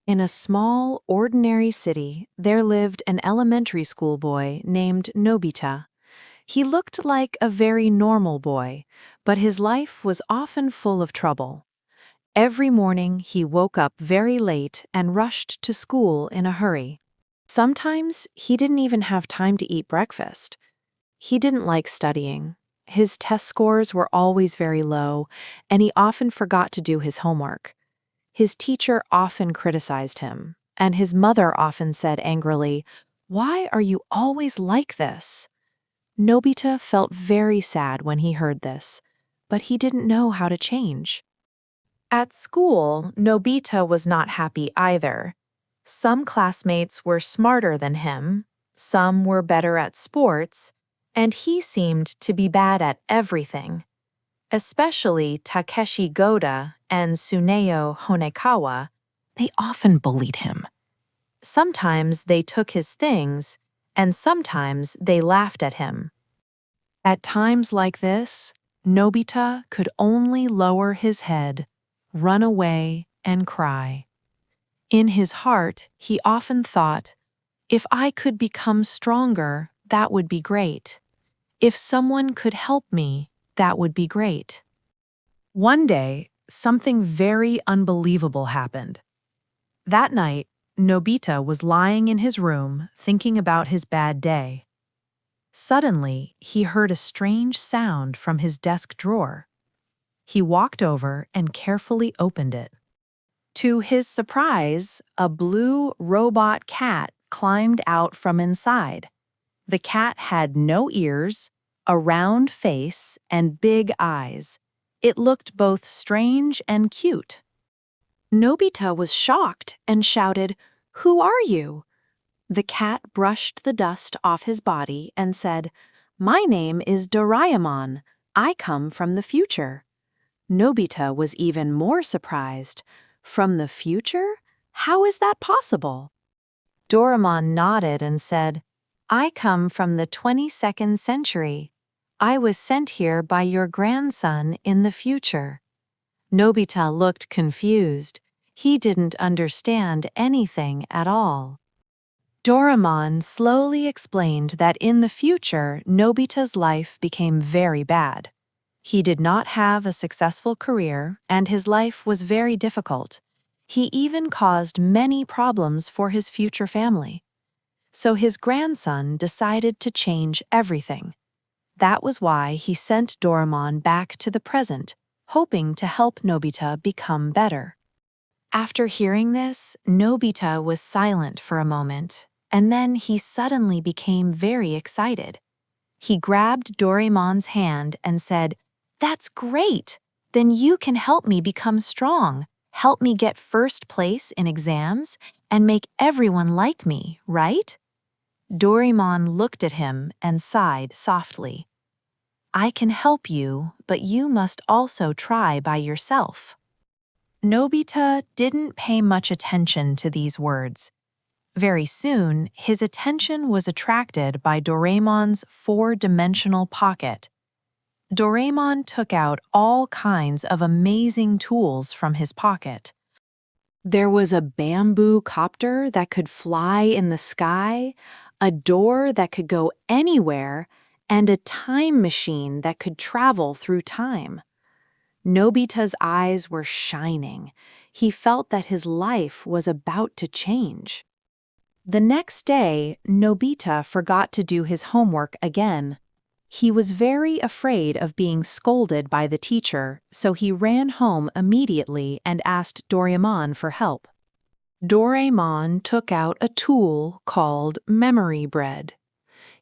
In a small, ordinary city, there lived an elementary school boy named Nobita. He looked like a very normal boy, but his life was often full of trouble. Every morning, he woke up very late and rushed to school in a hurry. Sometimes, he didn't even have time to eat breakfast. He didn't like studying. His test scores were always very low, and he often forgot to do his homework. His teacher often criticized him, and his mother often said angrily, "Why are you always like this?" Nobita felt very sad when he heard this, but he didn't know how to change. At school, Nobita was not happy either. Some classmates were smarter than him, some were better at sports, and he seemed to be bad at everything. Especially Takeshi Goda and Tsuneo Honekawa, they often bullied him. Sometimes they took his things, and sometimes they laughed at him. At times like this, Nobita could only lower his head, run away, and cry. In his heart, he often thought, "If I could become stronger, that would be great. If someone could help me, that would be great." One day, something very unbelievable happened. That night, Nobita was lying in his room thinking about his bad day. Suddenly, he heard a strange sound from his desk drawer. He walked over and carefully opened it. To his surprise, a blue robot cat climbed out from inside. The cat had no ears, a round face, and big eyes. It looked both strange and cute. Nobita was shocked and shouted, "Who are you?" The cat brushed the dust off his body and said, "My name is Doraemon. I come from the future." Nobita was even more surprised. "From the future? How is that possible?" Doraemon nodded and said, "I come from the 22nd century. I was sent here by your grandson in the future." Nobita looked confused. He didn't understand anything at all. Doraemon slowly explained that in the future, Nobita's life became very bad. He did not have a successful career, and his life was very difficult. He even caused many problems for his future family. So his grandson decided to change everything. That was why he sent Doraemon back to the present, hoping to help Nobita become better. After hearing this, Nobita was silent for a moment, and then he suddenly became very excited. He grabbed Doraemon's hand and said, "That's great! Then you can help me become strong, help me get first place in exams, and make everyone like me, right?" Doraemon looked at him and sighed softly. "I can help you, but you must also try by yourself." Nobita didn't pay much attention to these words. Very soon, his attention was attracted by Doraemon's four-dimensional pocket. Doraemon took out all kinds of amazing tools from his pocket. There was a bamboo copter that could fly in the sky, a door that could go anywhere, and a time machine that could travel through time. Nobita's eyes were shining. He felt that his life was about to change. The next day, Nobita forgot to do his homework again. He was very afraid of being scolded by the teacher, so he ran home immediately and asked Doraemon for help. Doraemon took out a tool called memory bread.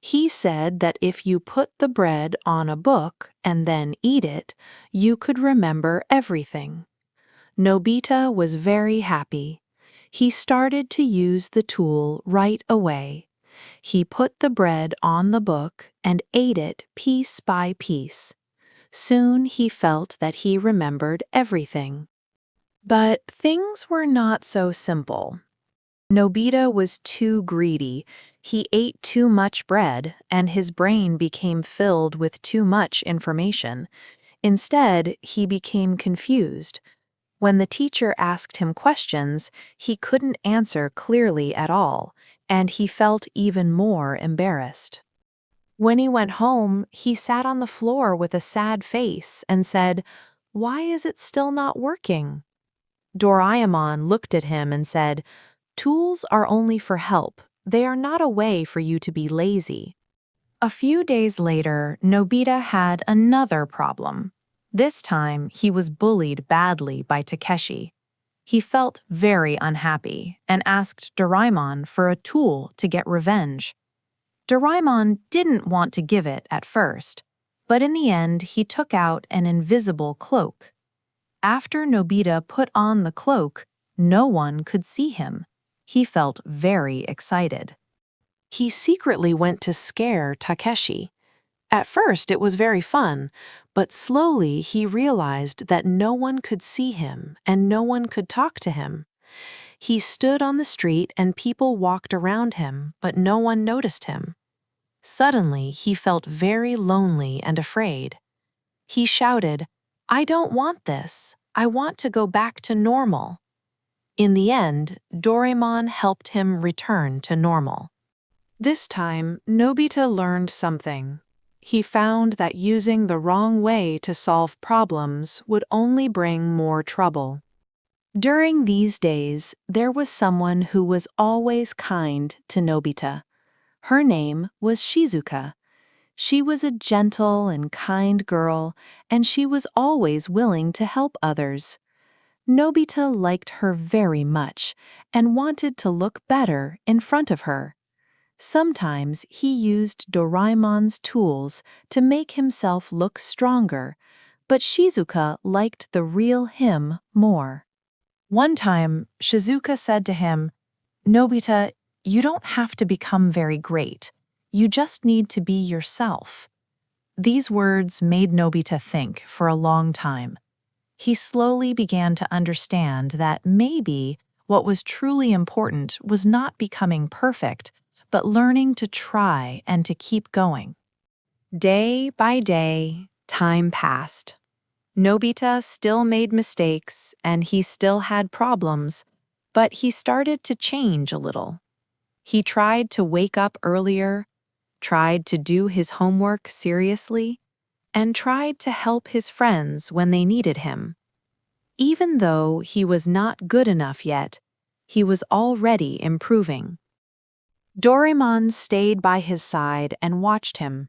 He said that if you put the bread on a book and then eat it, you could remember everything. Nobita was very happy. He started to use the tool right away. He put the bread on the book and ate it piece by piece. Soon he felt that he remembered everything. But things were not so simple. Nobita was too greedy. He ate too much bread, and his brain became filled with too much information. Instead, he became confused. When the teacher asked him questions, he couldn't answer clearly at all, and he felt even more embarrassed. When he went home, he sat on the floor with a sad face and said, "Why is it still not working?" Doraemon looked at him and said, "Tools are only for help. They are not a way for you to be lazy." A few days later, Nobita had another problem. This time, he was bullied badly by Takeshi. He felt very unhappy and asked Doraemon for a tool to get revenge. Doraemon didn't want to give it at first, but in the end, he took out an invisible cloak. After Nobita put on the cloak, no one could see him. He felt very excited. He secretly went to scare Takeshi. At first, it was very fun, but slowly he realized that no one could see him and no one could talk to him. He stood on the street and people walked around him, but no one noticed him. Suddenly, he felt very lonely and afraid. He shouted, "I don't want this. I want to go back to normal." In the end, Doraemon helped him return to normal. This time, Nobita learned something. He found that using the wrong way to solve problems would only bring more trouble. During these days, there was someone who was always kind to Nobita. Her name was Shizuka. She was a gentle and kind girl, and she was always willing to help others. Nobita liked her very much and wanted to look better in front of her. Sometimes he used Doraemon's tools to make himself look stronger, but Shizuka liked the real him more. One time, Shizuka said to him, "Nobita, you don't have to become very great. You just need to be yourself." These words made Nobita think for a long time. He slowly began to understand that maybe what was truly important was not becoming perfect, but learning to try and to keep going. Day by day, time passed. Nobita still made mistakes and he still had problems, but he started to change a little. He tried to wake up earlier, tried to do his homework seriously, and tried to help his friends when they needed him. Even though he was not good enough yet, he was already improving. Doraemon stayed by his side and watched him.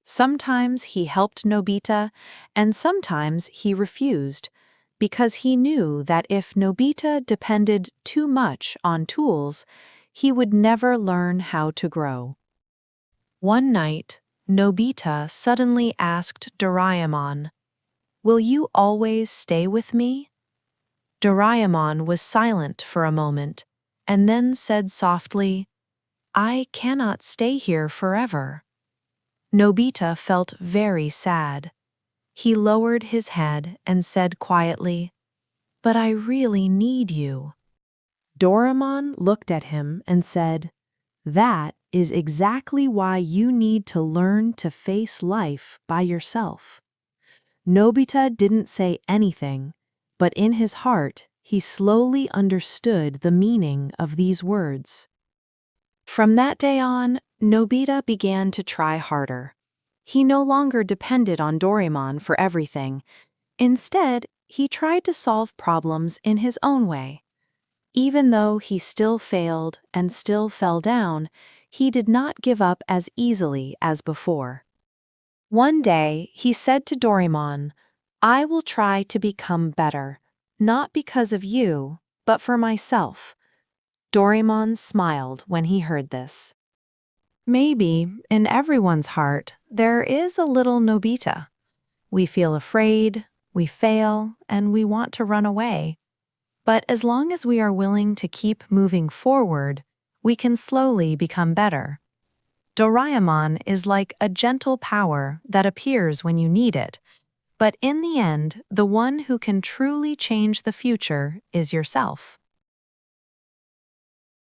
Sometimes he helped Nobita, and sometimes he refused, because he knew that if Nobita depended too much on tools, he would never learn how to grow. One night, Nobita suddenly asked Doraemon, "Will you always stay with me?" Doraemon was silent for a moment, and then said softly, "I cannot stay here forever." Nobita felt very sad. He lowered his head and said quietly, "But I really need you." Doraemon looked at him and said, "That is exactly why you need to learn to face life by yourself." Nobita didn't say anything, but in his heart, he slowly understood the meaning of these words. From that day on, Nobita began to try harder. He no longer depended on Doraemon for everything. Instead, he tried to solve problems in his own way. Even though he still failed and still fell down, he did not give up as easily as before. One day, he said to Doraemon, "I will try to become better, not because of you, but for myself." Doraemon smiled when he heard this. Maybe, in everyone's heart, there is a little Nobita. We feel afraid, we fail, and we want to run away. But as long as we are willing to keep moving forward, we can slowly become better. Doraemon is like a gentle power that appears when you need it, but in the end, the one who can truly change the future is yourself.